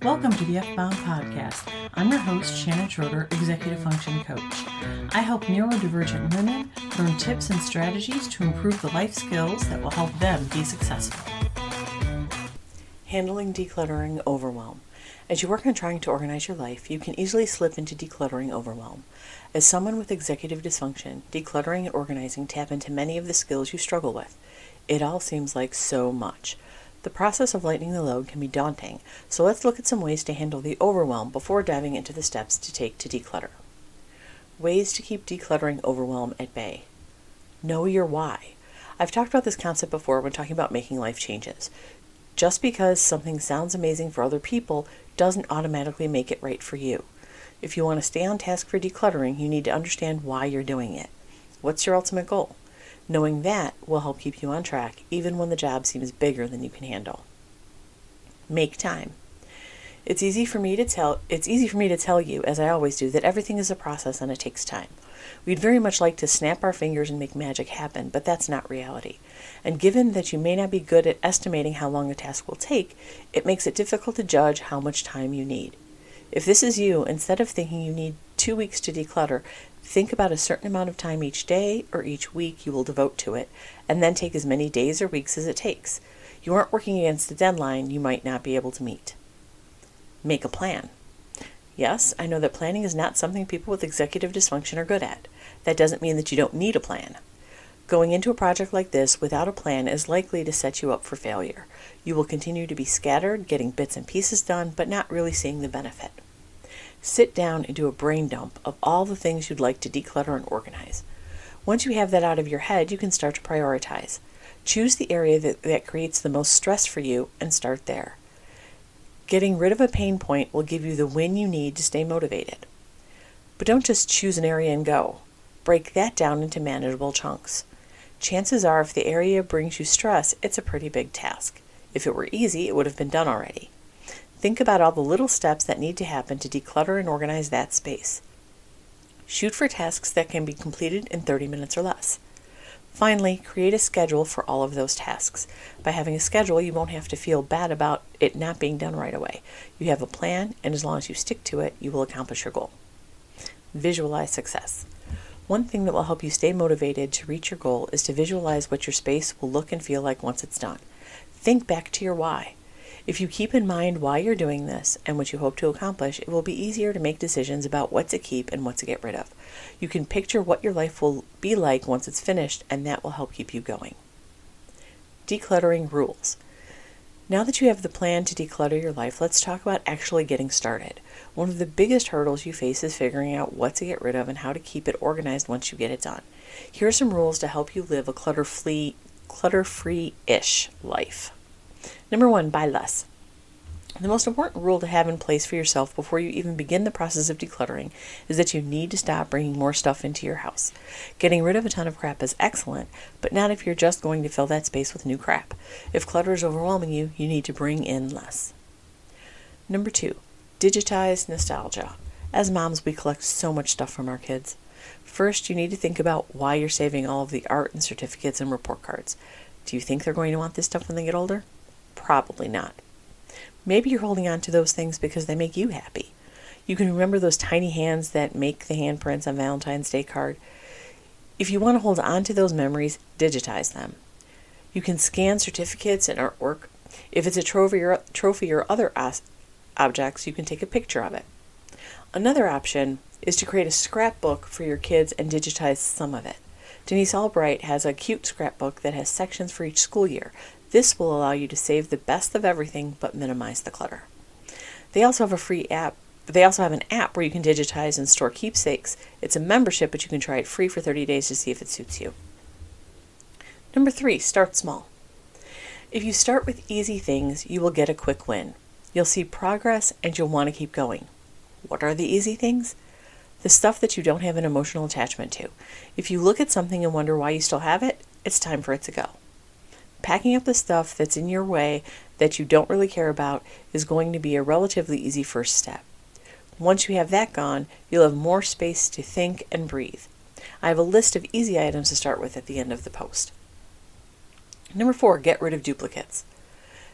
Welcome to the F-Bound Podcast. I'm your host, Shannon Schroeder, Executive Function Coach. I help neurodivergent women learn tips and strategies to improve the life skills that will help them be successful. Handling decluttering overwhelm. As you work on trying to organize your life, you can easily slip into decluttering overwhelm. As someone with executive dysfunction, decluttering and organizing tap into many of the skills you struggle with. It all seems like so much. The process of lightening the load can be daunting, so let's look at some ways to handle the overwhelm before diving into the steps to take to declutter. Ways to keep decluttering overwhelm at bay. Know your why. I've talked about this concept before when talking about making life changes. Just because something sounds amazing for other people doesn't automatically make it right for you. If you want to stay on task for decluttering, you need to understand why you're doing it. What's your ultimate goal? Knowing that will help keep you on track even when the job seems bigger than you can handle. Make time. It's easy for me to tell you, as I always do, that everything is a process and it takes time. We'd very much like to snap our fingers and make magic happen, but that's not reality. And given that you may not be good at estimating how long a task will take, it makes it difficult to judge how much time you need. If this is you, instead of thinking you need 2 weeks to declutter, think about a certain amount of time each day or each week you will devote to it, and then take as many days or weeks as it takes. You aren't working against a deadline you might not be able to meet. Make a plan. Yes, I know that planning is not something people with executive dysfunction are good at. That doesn't mean that you don't need a plan. Going into a project like this without a plan is likely to set you up for failure. You will continue to be scattered, getting bits and pieces done, but not really seeing the benefit. Sit down and do a brain dump of all the things you'd like to declutter and organize. Once you have that out of your head, you can start to prioritize. Choose the area that creates the most stress for you and start there. Getting rid of a pain point will give you the win you need to stay motivated. But don't just choose an area and go. Break that down into manageable chunks. Chances are if the area brings you stress, it's a pretty big task. If it were easy, it would have been done already. Think about all the little steps that need to happen to declutter and organize that space. Shoot for tasks that can be completed in 30 minutes or less. Finally, create a schedule for all of those tasks. By having a schedule, you won't have to feel bad about it not being done right away. You have a plan, and as long as you stick to it, you will accomplish your goal. Visualize success. One thing that will help you stay motivated to reach your goal is to visualize what your space will look and feel like once it's done. Think back to your why. If you keep in mind why you're doing this and what you hope to accomplish, it will be easier to make decisions about what to keep and what to get rid of. You can picture what your life will be like once it's finished, and that will help keep you going. Decluttering rules. Now that you have the plan to declutter your life, let's talk about actually getting started. One of the biggest hurdles you face is figuring out what to get rid of and how to keep it organized once you get it done. Here are some rules to help you live a clutter-free-ish life. Number 1, buy less. The most important rule to have in place for yourself before you even begin the process of decluttering is that you need to stop bringing more stuff into your house. Getting rid of a ton of crap is excellent, but not if you're just going to fill that space with new crap. If clutter is overwhelming you, you need to bring in less. Number 2, digitize nostalgia. As moms, we collect so much stuff from our kids. First, you need to think about why you're saving all of the art and certificates and report cards. Do you think they're going to want this stuff when they get older? Probably not. Maybe you're holding on to those things because they make you happy. You can remember those tiny hands that make the handprints on Valentine's Day card. If you want to hold on to those memories, digitize them. You can scan certificates and artwork. If it's a trophy or other objects, you can take a picture of it. Another option is to create a scrapbook for your kids and digitize some of it. Denise Albright has a cute scrapbook that has sections for each school year. This will allow you to save the best of everything but minimize the clutter. They also have an app where you can digitize and store keepsakes. It's a membership, but you can try it free for 30 days to see if it suits you. Number 3, start small. If you start with easy things, you will get a quick win. You'll see progress and you'll want to keep going. What are the easy things? The stuff that you don't have an emotional attachment to. If you look at something and wonder why you still have it, it's time for it to go. Packing up the stuff that's in your way that you don't really care about is going to be a relatively easy first step. Once you have that gone, you'll have more space to think and breathe. I have a list of easy items to start with at the end of the post. Number 4, get rid of duplicates.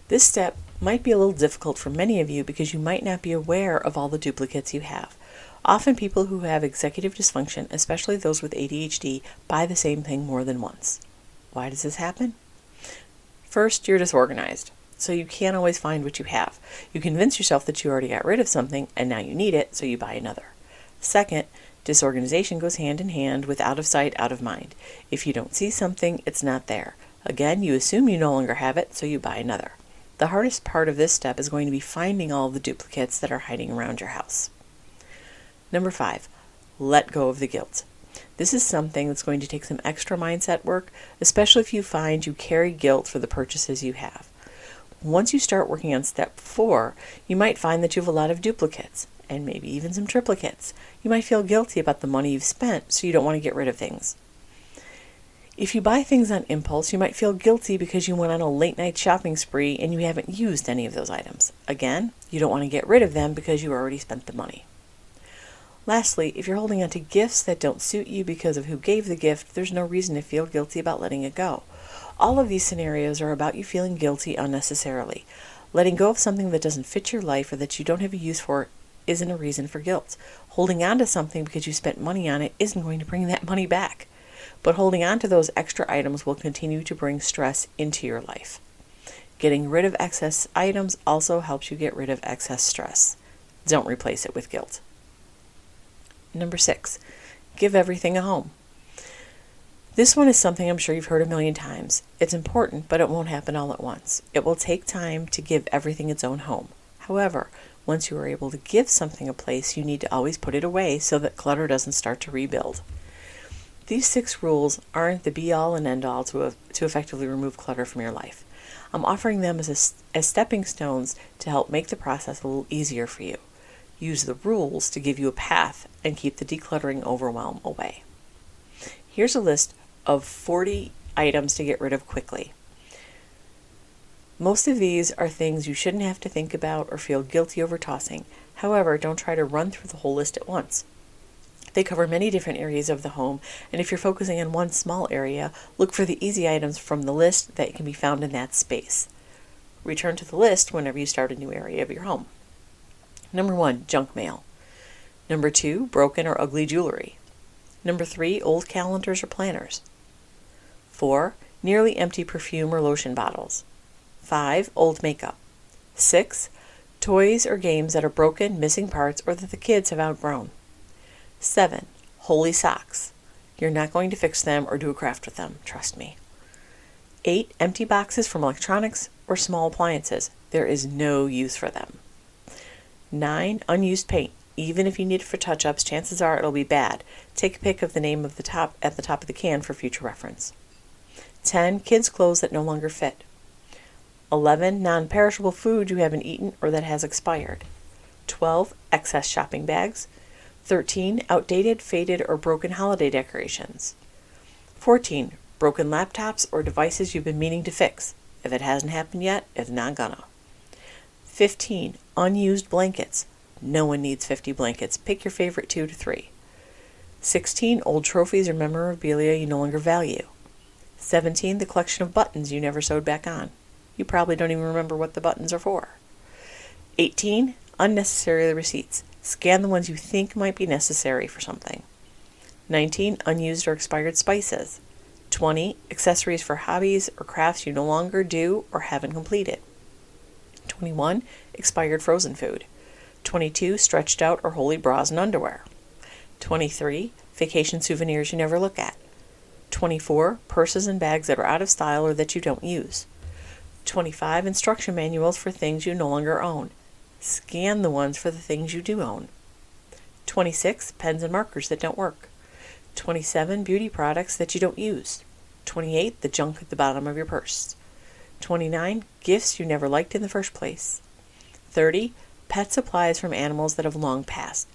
This step might be a little difficult for many of you because you might not be aware of all the duplicates you have. Often people who have executive dysfunction, especially those with ADHD, buy the same thing more than once. Why does this happen? First, you're disorganized, so you can't always find what you have. You convince yourself that you already got rid of something and now you need it, so you buy another. Second, disorganization goes hand in hand with out of sight, out of mind. If you don't see something, it's not there. Again, you assume you no longer have it, so you buy another. The hardest part of this step is going to be finding all of the duplicates that are hiding around your house. Number 5, let go of the guilt. This is something that's going to take some extra mindset work, especially if you find you carry guilt for the purchases you have. Once you start working on step 4, you might find that you have a lot of duplicates, and maybe even some triplicates. You might feel guilty about the money you've spent, so you don't want to get rid of things. If you buy things on impulse, you might feel guilty because you went on a late-night shopping spree and you haven't used any of those items. Again, you don't want to get rid of them because you already spent the money. Lastly, if you're holding on to gifts that don't suit you because of who gave the gift, there's no reason to feel guilty about letting it go. All of these scenarios are about you feeling guilty unnecessarily. Letting go of something that doesn't fit your life or that you don't have a use for isn't a reason for guilt. Holding on to something because you spent money on it isn't going to bring that money back. But holding on to those extra items will continue to bring stress into your life. Getting rid of excess items also helps you get rid of excess stress. Don't replace it with guilt. Number 6, give everything a home. This one is something I'm sure you've heard a million times. It's important, but it won't happen all at once. It will take time to give everything its own home. However, once you are able to give something a place, you need to always put it away so that clutter doesn't start to rebuild. These 6 rules aren't the be-all and end-all to effectively remove clutter from your life. I'm offering them as stepping stones to help make the process a little easier for you. Use the rules to give you a path and keep the decluttering overwhelm away. Here's a list of 40 items to get rid of quickly. Most of these are things you shouldn't have to think about or feel guilty over tossing. However, don't try to run through the whole list at once. They cover many different areas of the home, and if you're focusing on one small area, look for the easy items from the list that can be found in that space. Return to the list whenever you start a new area of your home. Number 1, junk mail. Number 2, broken or ugly jewelry. Number 3, old calendars or planners. 4, nearly empty perfume or lotion bottles. 5, old makeup. 6, toys or games that are broken, missing parts, or that the kids have outgrown. 7, holey socks. You're not going to fix them or do a craft with them, trust me. 8, empty boxes from electronics or small appliances. There is no use for them. 9, unused paint. Even if you need it for touch-ups, chances are it'll be bad. Take a pic of the name of at the top of the can for future reference. 10, kids' clothes that no longer fit. 11, non-perishable food you haven't eaten or that has expired. 12, excess shopping bags. 13, outdated, faded, or broken holiday decorations. 14, broken laptops or devices you've been meaning to fix. If it hasn't happened yet, it's not gonna. 15, unused blankets. No one needs 50 blankets. Pick your favorite 2 to 3. 16, old trophies or memorabilia you no longer value. 17, the collection of buttons you never sewed back on. You probably don't even remember what the buttons are for. 18, unnecessary receipts. Scan the ones you think might be necessary for something. 19, unused or expired spices. 20, accessories for hobbies or crafts you no longer do or haven't completed. 21, expired frozen food. 22, stretched out or holey bras and underwear. 23, vacation souvenirs you never look at. 24, purses and bags that are out of style or that you don't use. 25, instruction manuals for things you no longer own. Scan the ones for the things you do own. 26, pens and markers that don't work. 27, beauty products that you don't use. 28, the junk at the bottom of your purse. 29, gifts you never liked in the first place. 30, pet supplies from animals that have long passed.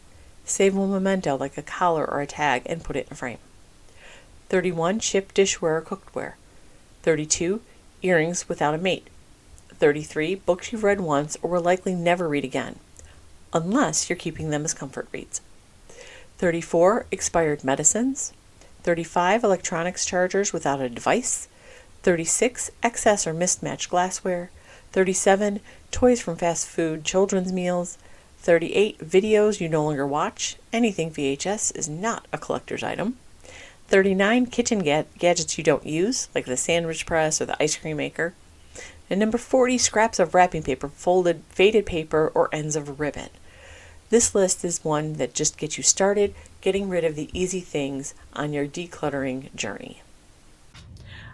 Save a memento like a collar or a tag and put it in a frame. 31, chipped dishware or cookware. 32, earrings without a mate. 33, books you've read once or will likely never read again, unless you're keeping them as comfort reads. 34, expired medicines. 35, electronics chargers without a device. 36, excess or mismatched glassware. 37, toys from fast food children's meals. 38, videos you no longer watch. Anything VHS is not a collector's item. 39, kitchen gadgets you don't use, like the sandwich press or the ice cream maker. And number 40, scraps of wrapping paper, folded, faded paper, or ends of ribbon. This list is one that just gets you started getting rid of the easy things on your decluttering journey.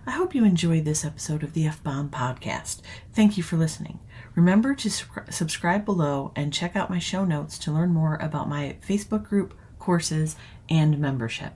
I hope you enjoyed this episode of the F-Bomb podcast. Thank you for listening. Remember to subscribe below and check out my show notes to learn more about my Facebook group, courses, and membership.